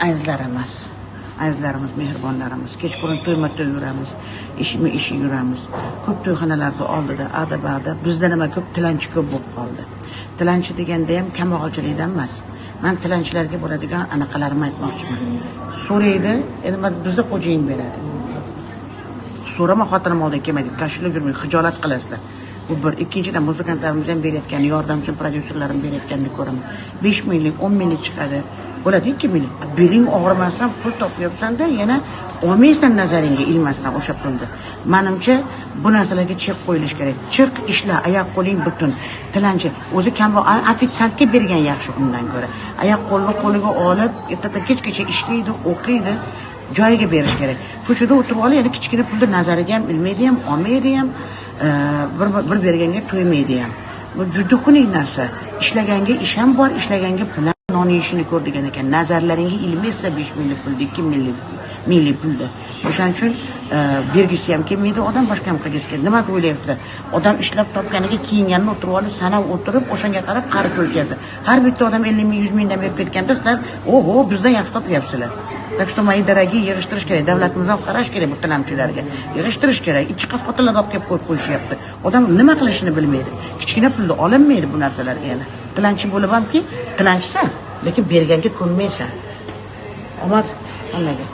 azizlarimiz. Azizlarimiz, mehribonlarimiz. Kechqurun to'yma-to'y yuramiz, ishi yuramiz. Ko'p to'yxonalarda oldida, adabada bizda nima ko'p tilanchi ko'p bo'lib qoldi. Tilanchi deganda ham kambag'alchilikdan emas. Men tilanchilarga bo'ladigan anaqalarimni aytmoqchiman. So'raydi, endi bizda xo'jayin beradi. So'rama xotinim oldiga kelmaydi, tashilib yurmang, xijolat qilasizlar. Bu bir. Ikkinchidan muzikantlarimiz ham berayotgan, yordamchi prodyuserlarim berayotganini ko'raman. 5 minglik, 10 minglik chiqadi. Bo'ladi 2 minglik. Beling og'rimasdan pul topyapsan-da, yana olmaysan nazaringga ilmasdan o'sha pulni. Menimcha bu narsalarga chek qo'yilish kerak. Chiq, ishla, oyoq qo'ling butun. Tilanchi o'zi ofitsiantga bergan yaxshi undan ko'ra. Oyoq qo'lni qo'liga olib, ertadan kechgacha ishlaydi, o'qiydi. Joyiga berish kerak. Ko'chada o'tirib olib, yana kichkina pulni nazariga ham ilmaydi ham, olmaydi ham, bir berganga to'ymaydi ham. Bu juda xunuk narsa. Ishlaganga ish ham bor, ishlaganga pul non yeyishini ko'r degan ekan. Nazarlaringga ilmaysizlar 5 minglik pulni, 2 minglik pulni. O'shaning uchun bergisi ham kelmaydi, odam boshqa ham qilgisi keladi. Nima o'ylayapsizlar? Odam ishlab topganiga kiyinganini o'tirib olib, sanab o'tirib, o'shanga qarab qarish o'lchaydi. Har bitta odam 50 ming, 100 mingdan berib ketganda sizlar, "Oho, bizdan yaxshi topyapsizlar." Так что мои dорогие, yig'ishtirish kerak. Davlatimiz ham qarash kerak bu tilamchilarga. Yig'ishtirish kerak. Ichki xotinlar olib kelib qo'yib qo'yishyapti. Odam nima qilishini bilmaydi. Kichkina pulni olinmaydi bu narsalarga yana. Tilanchi bo'lib hamki, tilanchisan, lekin berganga ko'nmaysan. Omad hammaga.